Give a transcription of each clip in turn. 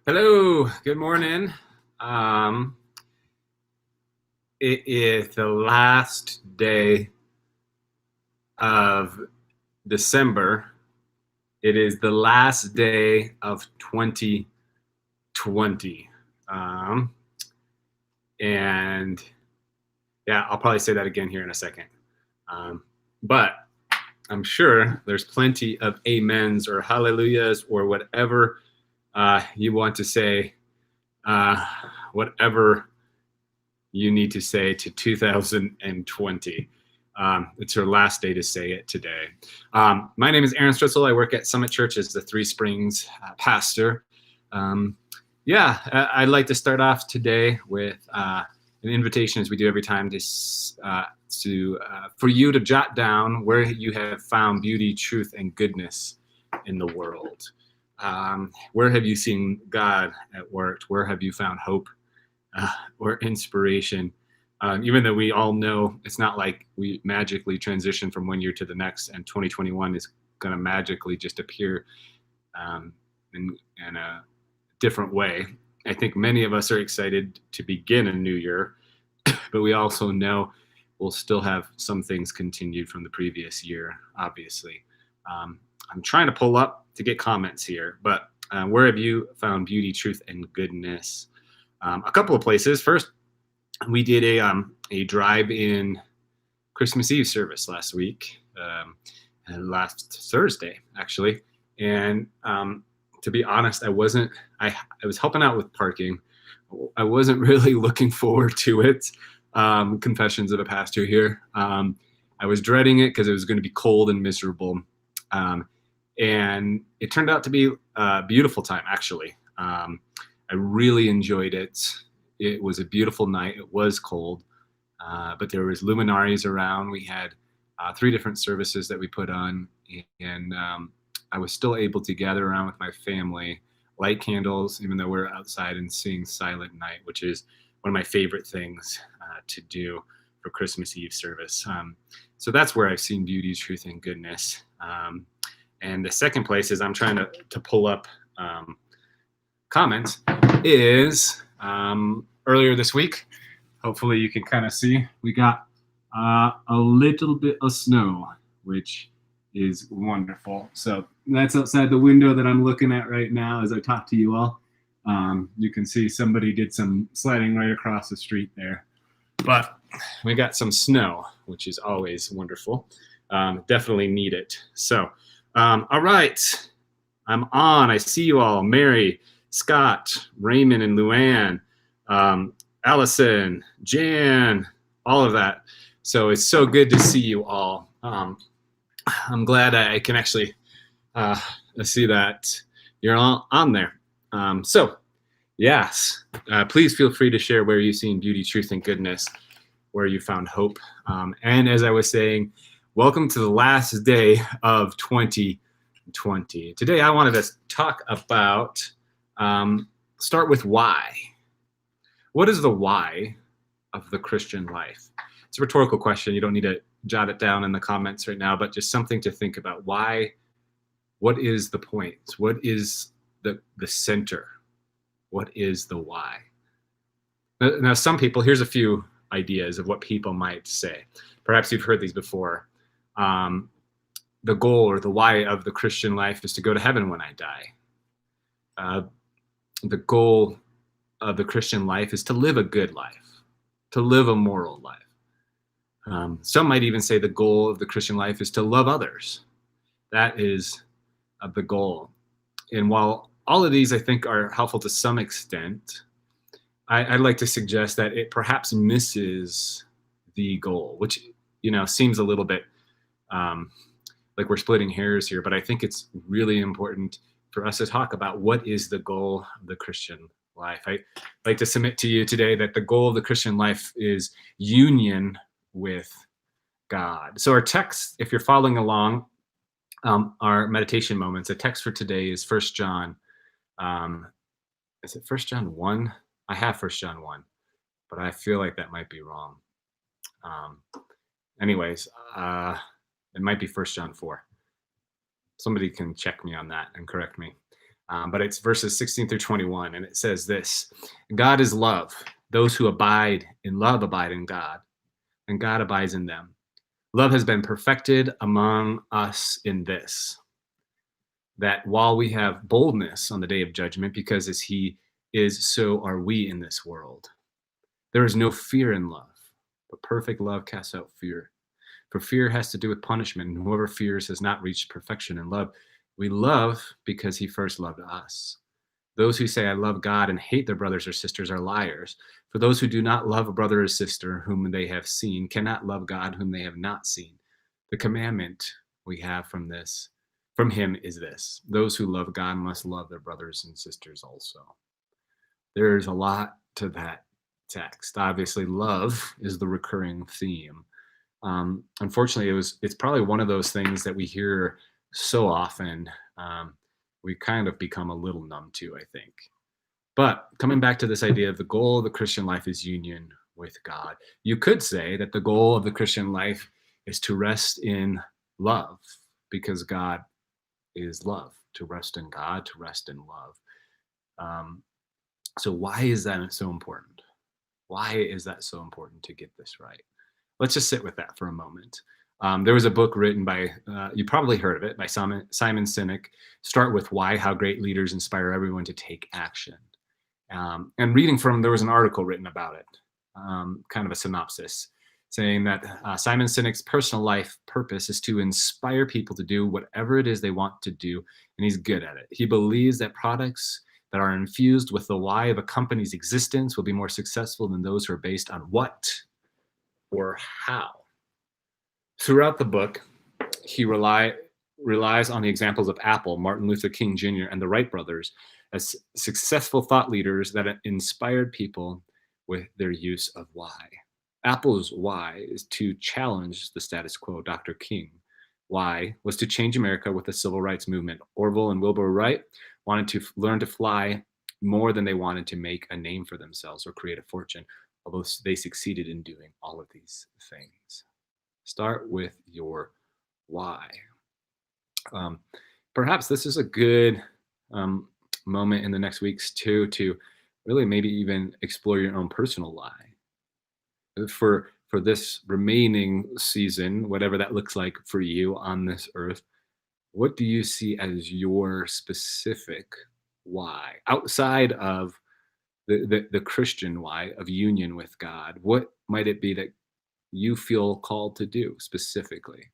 Hello, good morning. Um, it is the last day of December. It is the last day of 2020. Um, and yeah, I'll probably say that again here in a second. Um, but I'm sure there's plenty of amens or hallelujahs or whatever you want to say, uh, whatever you need to say to 2020. It's her last day to say it today. My name is Aaron Stritzel. I work at Summit Church as the Three Springs pastor. Um, yeah, I'd like to start off today with an invitation, as we do every time, for you to jot down where you have found beauty, truth, and goodness in the world. Where have you seen God at work? Where have you found hope or inspiration? Even though we all know it's not like we magically transition from one year to the next, and 2021 is going to magically just appear um, in a different way. I think many of us are excited to begin a new year, but we also know we'll still have some things continued from the previous year, obviously. I'm trying to pull up to get comments here, but where have you found beauty, truth, and goodness? A couple of places. First, we did a drive-in Christmas Eve service last week, last Thursday actually, and to be honest, I was helping out with parking. I wasn't really looking forward to it. Confessions of a pastor here. I was dreading it because it was going to be cold and miserable, and it turned out to be a beautiful time actually. I really enjoyed it. It was a beautiful night. It was cold, but there was luminaries around. We had three different services that we put on, and I was still able to gather around with my family, light candles, even though we're outside, and sing Silent Night, which is one of my favorite things to do for Christmas Eve service. So that's where I've seen beauty, truth, and goodness. And the second place is I'm trying to pull up comments is earlier this week. Hopefully you can kind of see we got a little bit of snow, which is wonderful. So that's outside the window that I'm looking at right now as I talk to you all. You can see somebody did some sledding right across the street there, but we got some snow, which is always wonderful. Definitely need it. So all right, I'm on. I see you all. Mary, Scott, Raymond, and Luann, Allison, Jan, all of that. So it's so good to see you all. I'm glad I can actually see that you're all on there. So, yes, please feel free to share where you've seen beauty, truth, and goodness, where you found hope. And as I was saying, welcome to the last day of 2020. Today, I wanted to talk about, start with why. What is the why of the Christian life? It's a rhetorical question. You don't need to jot it down in the comments right now, but just something to think about. Why? What is the point? What is the center? What is the why? Now, some people, here's a few ideas of what people might say. Perhaps you've heard these before. The goal or the why of the Christian life is to go to heaven when I die. The goal of the Christian life is to live a good life, to live a moral life. Some might even say the goal of the Christian life is to love others. That is the goal. And while all of these, I think, are helpful to some extent, I'd like to suggest that it perhaps misses the goal, which, seems a little bit like we're splitting hairs here, but I think it's really important for us to talk about what is the goal of the Christian life. I'd like to submit to you today that the goal of the Christian life is union with God. So our text, if you're following along, our meditation moments, the text for today is 1 John. Is it 1 John 1? I have 1 John 1, but I feel like that might be wrong. Anyways, it might be 1 John 4. Somebody can check me on that and correct me. But it's verses 16 through 21, and it says this: God is love. Those who abide in love abide in God, and God abides in them. Love has been perfected among us in this, that while we have boldness on the day of judgment, because as he is, so are we in this world. There is no fear in love, but perfect love casts out fear. For fear has to do with punishment, and whoever fears has not reached perfection in love. We love because he first loved us. Those who say, I love God and hate their brothers or sisters are liars. For those who do not love a brother or sister whom they have seen cannot love God whom they have not seen. The commandment we have from him is this: those who love God must love their brothers and sisters also. There's a lot to that text. Obviously, love is the recurring theme. Unfortunately, it's probably one of those things that we hear so often. We kind of become a little numb to, I think. But coming back to this idea of the goal of the Christian life is union with God, you could say that the goal of the Christian life is to rest in love, because God is love. To rest in God, to rest in love. So why is that so important? Why is that so important to get this right? Let's just sit with that for a moment. There was a book written by, you probably heard of it, by Simon Sinek, Start With Why, How Great Leaders Inspire Everyone to Take Action. And reading from, there was an article written about it, kind of a synopsis, saying that Simon Sinek's personal life purpose is to inspire people to do whatever it is they want to do, and he's good at it. He believes that products that are infused with the why of a company's existence will be more successful than those who are based on what or how. Throughout the book, he relies on the examples of Apple, Martin Luther King Jr., and the Wright brothers as successful thought leaders that inspired people with their use of why. Apple's why is to challenge the status quo. Dr. King why was to change America with the civil rights movement. Orville and Wilbur Wright wanted to learn to fly more than they wanted to make a name for themselves or create a fortune, although they succeeded in doing all of these things. Start with your why. Perhaps this is a good moment in the next weeks too, to really maybe even explore your own personal why. For this remaining season, whatever that looks like for you on this earth, what do you see as your specific why outside of the Christian why of union with God? What might it be that you feel called to do specifically?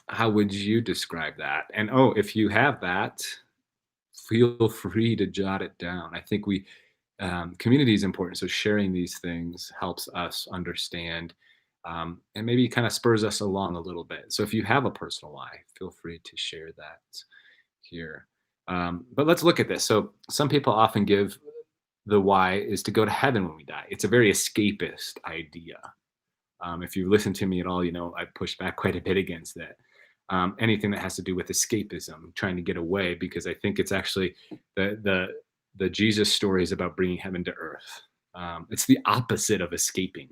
How would you describe that? And if you have that, feel free to jot it down. I think community is important. So sharing these things helps us understand, and maybe kind of spurs us along a little bit. So if you have a personal why, feel free to share that here. But let's look at this. So some people often give the why is to go to heaven when we die. It's a very escapist idea. If you listen to me at all, you know I push back quite a bit against that. Anything that has to do with escapism, trying to get away, because I think it's actually the Jesus story is about bringing heaven to earth. It's the opposite of escaping.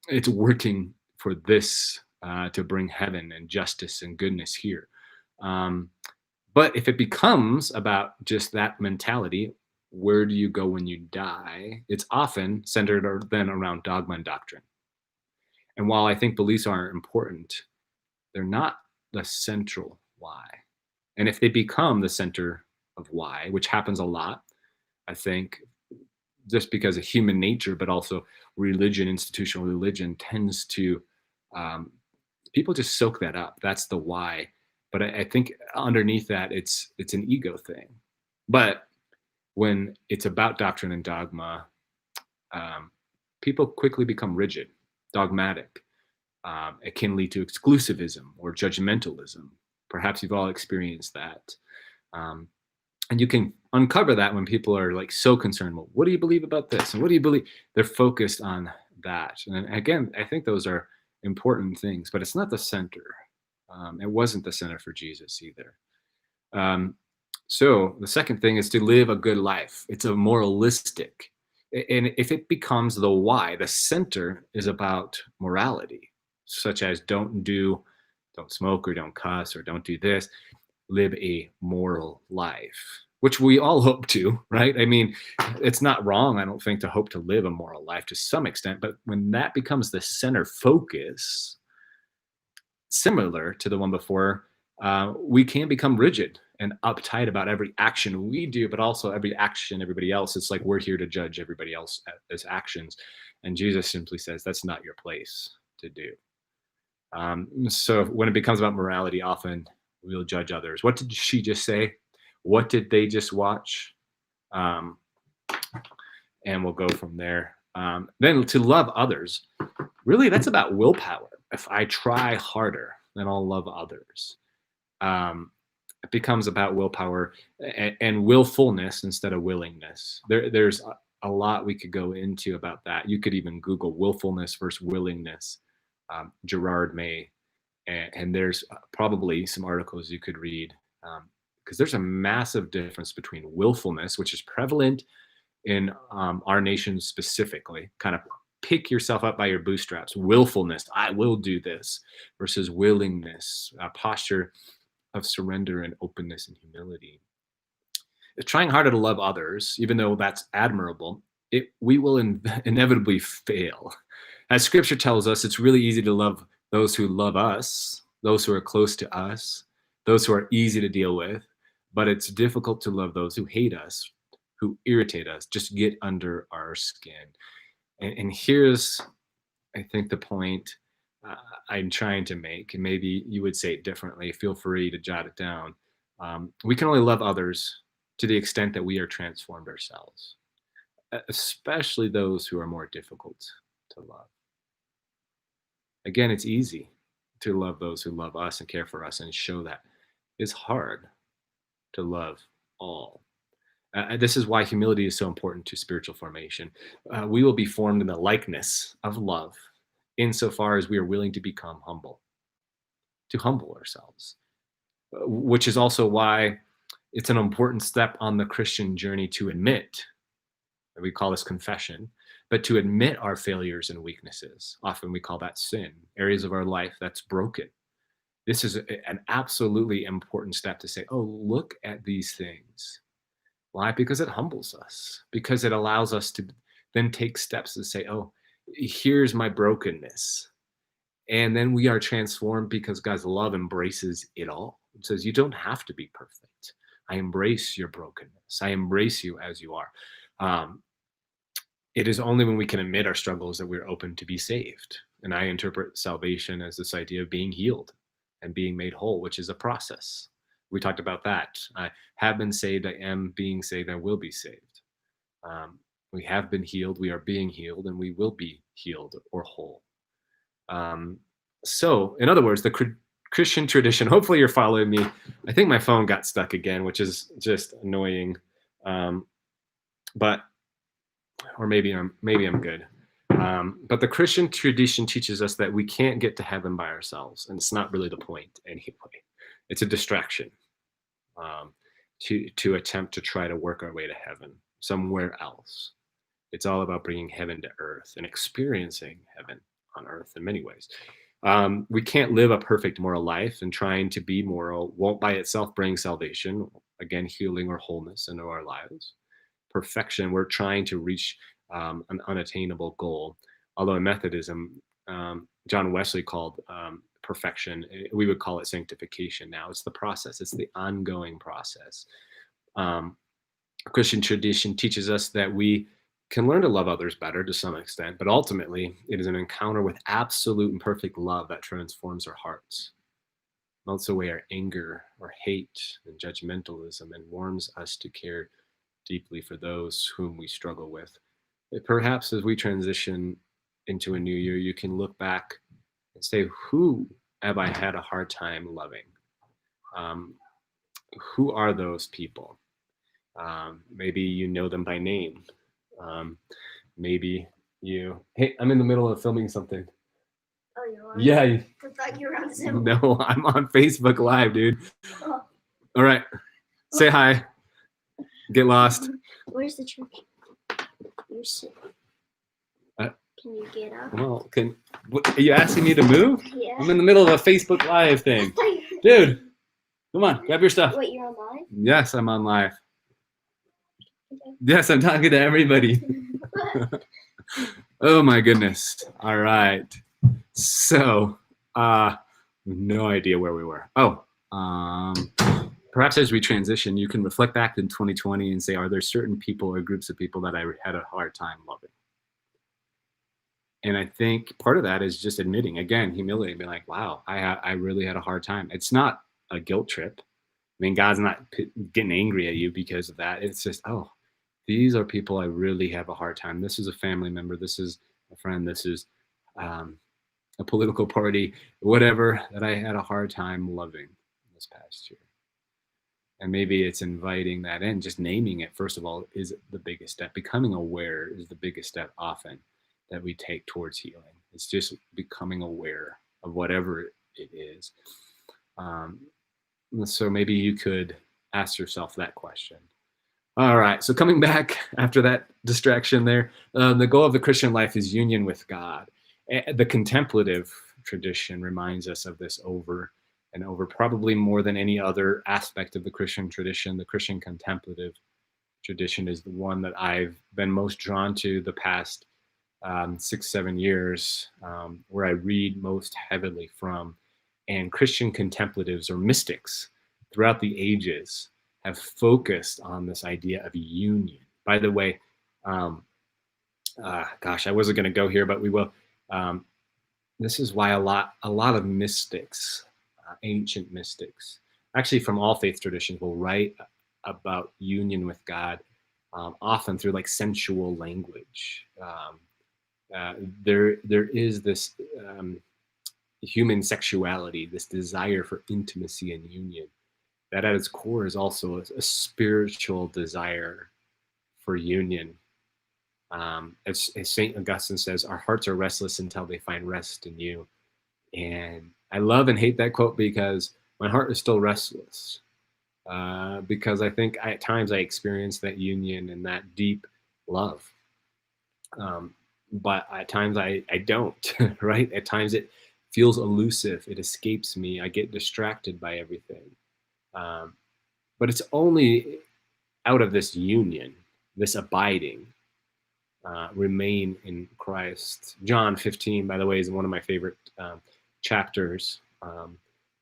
It's working for this to bring heaven and justice and goodness here. But if it becomes about just that mentality, where do you go when you die? It's often centered then around dogma and doctrine. And while I think beliefs are important, they're not the central why. And if they become the center of why, which happens a lot, I think, just because of human nature, but also religion, institutional religion tends to, people just soak that up. That's the why. But I think underneath that, it's an ego thing. But when it's about doctrine and dogma, people quickly become rigid, dogmatic. It can lead to exclusivism or judgmentalism. Perhaps you've all experienced that. And you can uncover that when people are like so concerned, well, what do you believe about this? And what do you believe? They're focused on that. And again, I think those are important things, but it's not the center. It wasn't the center for Jesus either. So the second thing is to live a good life. It's a moralistic. And if it becomes the why, the center is about morality, such as don't smoke or don't cuss or don't do this. live a moral life, which we all hope to, right? I mean, it's not wrong, I don't think, to hope to live a moral life to some extent, but when that becomes the center focus, similar to the one before, we can become rigid and uptight about every action we do, but also every action everybody else. It's like we're here to judge everybody else's actions. And Jesus simply says that's not your place to do. So when it becomes about morality, often we'll judge others. What did she just say? What did they just watch? And we'll go from there. Then to love others, really, that's about willpower. If I try harder, then I'll love others. It becomes about willpower and willfulness instead of willingness. There's a lot we could go into about that. You could even Google willfulness versus willingness, Gerard May, and there's probably some articles you could read, because there's a massive difference between willfulness, which is prevalent in our nation specifically, kind of pick yourself up by your bootstraps, willfulness, I will do this, versus willingness, a posture of surrender and openness and humility. Trying harder to love others, even though that's admirable, we will inevitably fail. As scripture tells us, it's really easy to love those who love us, those who are close to us, those who are easy to deal with, but it's difficult to love those who hate us, who irritate us, just get under our skin. And here's, I think, the point I'm trying to make, and maybe you would say it differently. Feel free to jot it down. We can only love others to the extent that we are transformed ourselves, especially those who are more difficult to love. Again, it's easy to love those who love us and care for us and show that. It's hard to love all. This is why humility is so important to spiritual formation. We will be formed in the likeness of love insofar as we are willing to become humble, to humble ourselves, which is also why it's an important step on the Christian journey to admit, we call this confession, but to admit our failures and weaknesses. Often we call that sin, areas of our life that's broken. This is an absolutely important step to say, oh, look at these things. Why? Because it humbles us, because it allows us to then take steps to say, oh, here's my brokenness. And then we are transformed because God's love embraces it all. It says, you don't have to be perfect. I embrace your brokenness. I embrace you as you are. It is only when we can admit our struggles that we're open to be saved. And I interpret salvation as this idea of being healed and being made whole, which is a process. We talked about that. I have been saved, I am being saved, I will be saved. We have been healed, we are being healed, and we will be healed or whole. So, in other words, the Christian tradition, hopefully you're following me. I think my phone got stuck again, which is just annoying. But, or maybe I'm good. But the Christian tradition teaches us that we can't get to heaven by ourselves, and it's not really the point anyway. It's a distraction to attempt to try to work our way to heaven somewhere else. It's all about bringing heaven to earth and experiencing heaven on earth in many ways. We can't live a perfect moral life, and trying to be moral won't by itself bring salvation, again, healing or wholeness into our lives. Perfection, we're trying to reach an unattainable goal. Although in Methodism, John Wesley called perfection, we would call it sanctification now. It's the process, it's the ongoing process. Christian tradition teaches us that we can learn to love others better to some extent, but ultimately it is an encounter with absolute and perfect love that transforms our hearts, melts away our anger or hate and judgmentalism, and warms us to care deeply for those whom we struggle with. Perhaps as we transition into a new year, you can look back and say, who have I had a hard time loving? Who are those people? Maybe you know them by name. Maybe you, hey, I'm in the middle of filming something. Oh, you are? Yeah. I thought you were on Zoom. No, I'm on Facebook Live, dude. Oh. All right. Say hi. Get lost. Where's the church? You're sitting. Can you get up? Well, are you asking me to move? Yeah. I'm in the middle of a Facebook Live thing. Dude. Come on, grab your stuff. Wait, you're on live? Yes, I'm on live. Okay. Yes, I'm talking to everybody. Oh my goodness. All right. So, no idea where we were. Oh, perhaps as we transition, you can reflect back in 2020 and say, are there certain people or groups of people that I had a hard time loving? And I think part of that is just admitting, again, humility, and being like, wow, I really had a hard time. It's not a guilt trip. I mean, God's not getting angry at you because of that. It's just, oh, these are people I really have a hard time. This is a family member. This is a friend. This is a political party, whatever, that I had a hard time loving this past year. And maybe it's inviting that in, just naming it, first of all, is the biggest step. Becoming aware is the biggest step often that we take towards healing. It's just becoming aware of whatever it is. So maybe you could ask yourself that question. All right, so coming back after that distraction there, the goal of the Christian life is union with God. The contemplative tradition reminds us of this over and over, probably more than any other aspect of the Christian tradition. The Christian contemplative tradition is the one that I've been most drawn to the past 6-7 years, where I read most heavily from. And Christian contemplatives or mystics throughout the ages have focused on this idea of union. By the way, gosh, I wasn't going to go here, but we will. This is why a lot of mystics, ancient mystics, actually from all faith traditions, will write about union with God, often through like sensual language. There is this human sexuality, this desire for intimacy and union, that at its core is also a spiritual desire for union. As St. Augustine says, our hearts are restless until they find rest in you. And I love and hate that quote because my heart is still restless. Because I think at times I experience that union and that deep love. But at times I don't, right? At times it feels elusive. It escapes me. I get distracted by everything. But it's only out of this union, this abiding, remain in Christ. John 15, by the way, is one of my favorite chapters.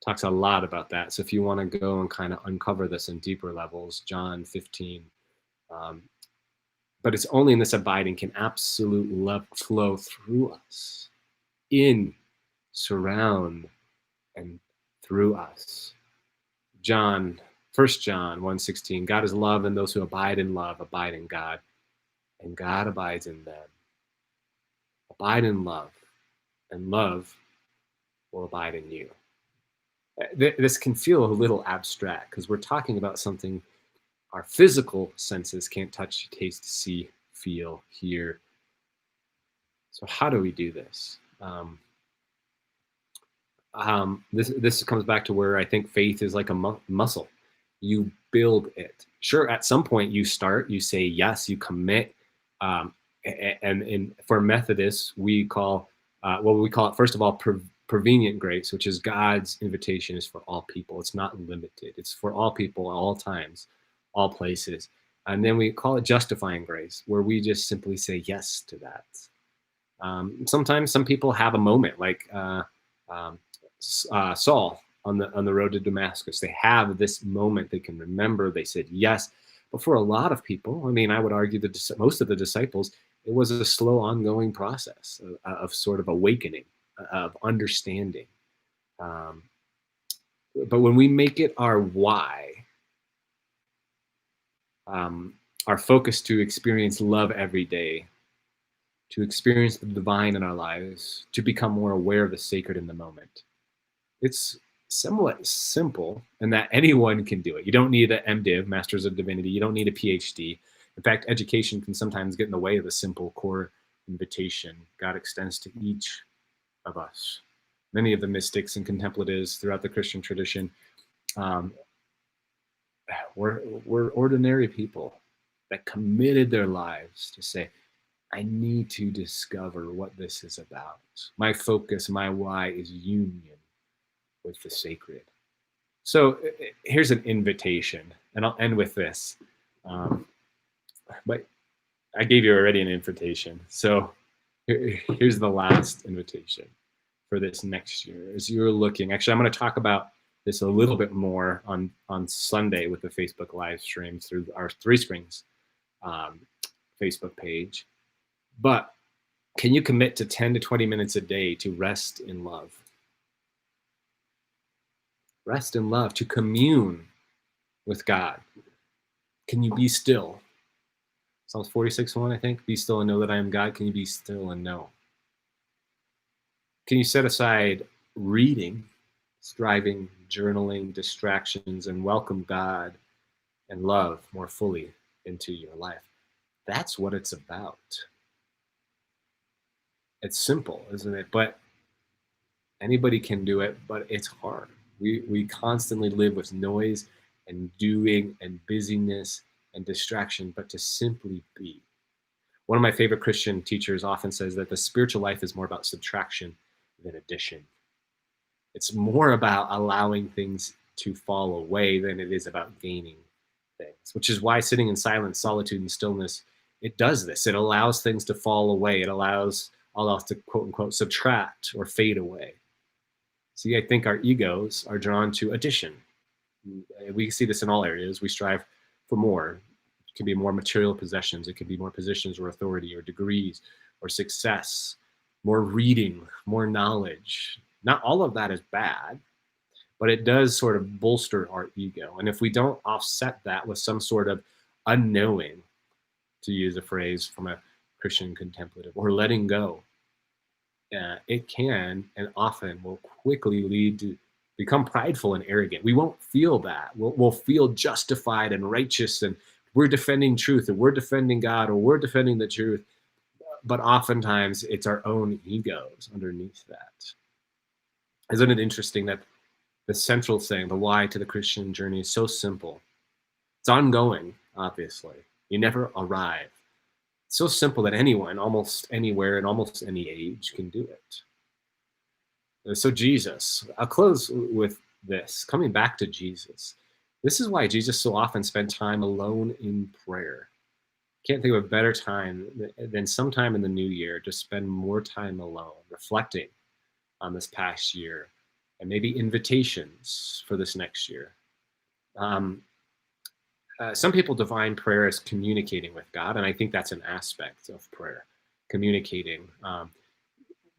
Talks a lot about that. So if you want to go and kind of uncover this in deeper levels, John 15. But it's only in this abiding can absolute love flow through us, in, surround, and through us. John 1 John 1:16, God is love, and those who abide in love abide in God, and God abides in them. Abide in love, and love will abide in you. This can feel a little abstract because we're talking about something our physical senses can't touch, taste, see, feel, hear. So how do we do this? This comes back to where I think faith is like a muscle. You build it. Sure, at some point you start, you say yes, you commit. And for Methodists, we call it, first of all, prevenient grace, which is God's invitation is for all people. It's not limited. It's for all people, all times, all places. And then we call it justifying grace, where we just simply say yes to that. Sometimes some people have a moment like Saul on the road to Damascus. They have this moment they can remember. They said yes. But for a lot of people, I mean, I would argue that most of the disciples, it was a slow, ongoing process of sort of awakening, of understanding. But when we make it our why, our focus to experience love every day, to experience the divine in our lives, to become more aware of the sacred in the moment, it's somewhat simple in that anyone can do it. You don't need an MDiv, Masters of Divinity. You don't need a PhD. In fact, education can sometimes get in the way of the simple core invitation God extends to each of us. Many of the mystics and contemplatives throughout the Christian tradition were ordinary people that committed their lives to say, I need to discover what this is about. My focus, my why is union with the sacred. So here's an invitation, and I'll end with this. But I gave you already an invitation. So here's the last invitation for this next year. As you're looking, actually, I'm going to talk about this a little bit more on Sunday with the Facebook live streams through our Three Springs Facebook page. But can you commit to 10 to 20 minutes a day to rest in love? Rest in love, to commune with God. Can you be still? Psalms 46:1, I think. Be still and know that I am God. Can you be still and know? Can you set aside reading, striving, journaling, distractions, and welcome God and love more fully into your life? That's what it's about. It's simple, isn't it? But anybody can do it, but it's hard. We constantly live with noise and doing and busyness and distraction, but to simply be. One of my favorite Christian teachers often says that the spiritual life is more about subtraction than addition. It's more about allowing things to fall away than it is about gaining things, which is why sitting in silence, solitude, and stillness, it does this. It allows things to fall away. It allows all else to quote unquote subtract or fade away. See, I think our egos are drawn to addition. We see this in all areas. We strive for more. It can be more material possessions. It can be more positions or authority or degrees or success, more reading, more knowledge. Not all of that is bad, but it does sort of bolster our ego. And if we don't offset that with some sort of unknowing, to use a phrase from a Christian contemplative, or letting go, it can and often will quickly lead to become prideful and arrogant. We won't feel that. We'll feel justified and righteous, and we're defending truth, and we're defending God, or we're defending the truth. But oftentimes it's our own egos underneath that. Isn't it interesting that the central thing, the why to the Christian journey, is so simple? It's ongoing, obviously. You never arrive. It's so simple that anyone, almost anywhere, in almost any age, can do it. So Jesus, I'll close with this. Coming back to Jesus, this is why Jesus so often spent time alone in prayer. Can't think of a better time than sometime in the new year to spend more time alone, reflecting on this past year, and maybe invitations for this next year. Some people define prayer as communicating with God, and I think that's an aspect of prayer, communicating.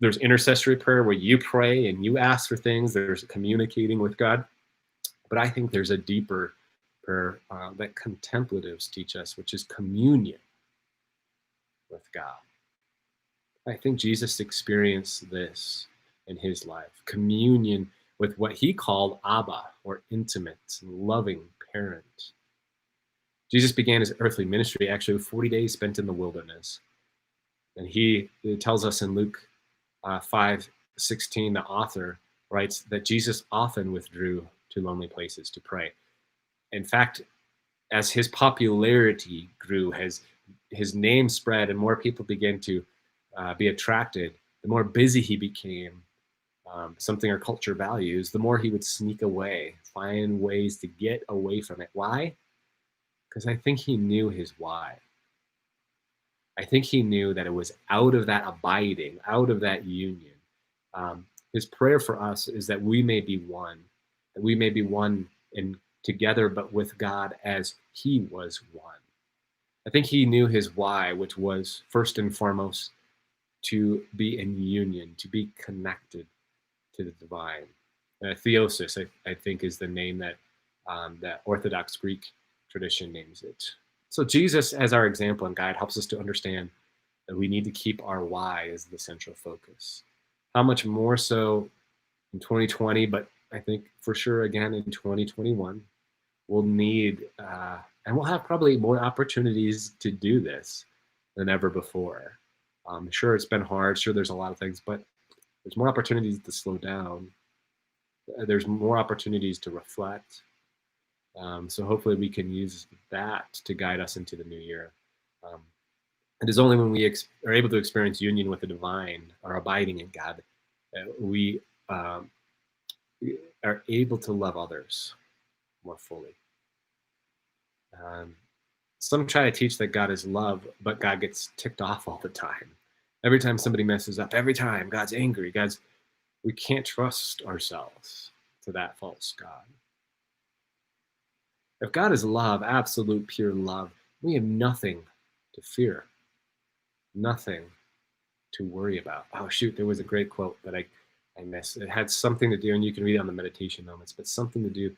There's intercessory prayer where you pray and you ask for things. There's communicating with God. But I think there's a deeper prayer that contemplatives teach us, which is communion with God. I think Jesus experienced this in his life, communion with what he called Abba, or intimate, loving parent. Jesus began his earthly ministry actually with 40 days spent in the wilderness. And he tells us in Luke 5:16, the author writes that Jesus often withdrew to lonely places to pray. In fact, as his popularity grew, as his name spread and more people began to be attracted, the more busy he became, something our culture values, the more he would sneak away, find ways to get away from it. Why? Because I think he knew his why. I think he knew that it was out of that abiding, out of that union. His prayer for us is that we may be one, in together, but with God as he was one. I think he knew his why, which was first and foremost to be in union, to be connected to the divine. Theosis, I think, is the name that that Orthodox Greek tradition names it. So Jesus, as our example and guide, helps us to understand that we need to keep our why as the central focus. How much more so in 2020, but I think for sure again in 2021, we'll need, and we'll have probably more opportunities to do this than ever before. Sure, it's been hard. Sure, there's a lot of things, but there's more opportunities to slow down. There's more opportunities to reflect. So hopefully we can use that to guide us into the new year. It is only when we are able to experience union with the divine, or abiding in God, that we are able to love others more fully. Some try to teach that God is love, but God gets ticked off all the time. Every time somebody messes up, every time God's angry, we can't trust ourselves to that false God. If God is love, absolute pure love, we have nothing to fear, nothing to worry about. Oh shoot, there was a great quote that I missed. It had something to do, and you can read it on the meditation moments, but something to do.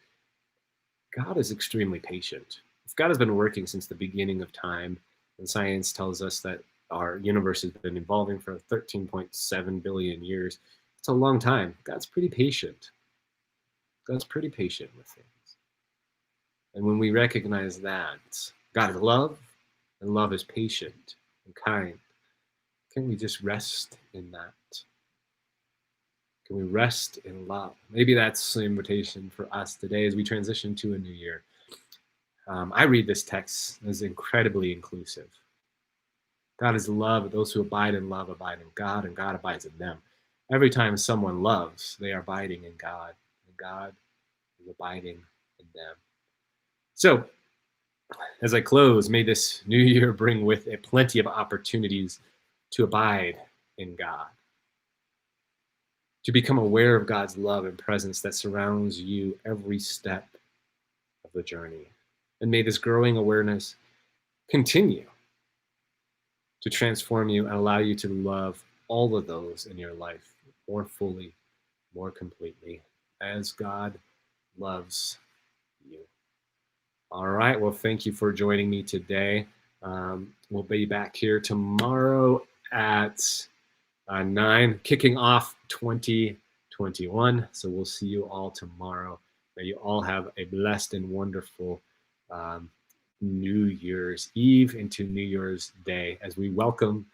God is extremely patient. If God has been working since the beginning of time, and science tells us that our universe has been evolving for 13.7 billion years, it's a long time. God's pretty patient. God's pretty patient with things. And when we recognize that God is love, and love is patient and kind, can we just rest in that? Can we rest in love? Maybe that's the invitation for us today as we transition to a new year. I read this text as incredibly inclusive. God is love. Those who abide in love abide in God, and God abides in them. Every time someone loves, they are abiding in God, and God is abiding in them. So, as I close, may this new year bring with it plenty of opportunities to abide in God, to become aware of God's love and presence that surrounds you every step of the journey. And may this growing awareness continue to transform you and allow you to love all of those in your life more fully, more completely, as God loves you. All right. Well, thank you for joining me today. We'll be back here tomorrow at 9, kicking off 2021. So we'll see you all tomorrow. May you all have a blessed and wonderful New Year's Eve into New Year's Day as we welcome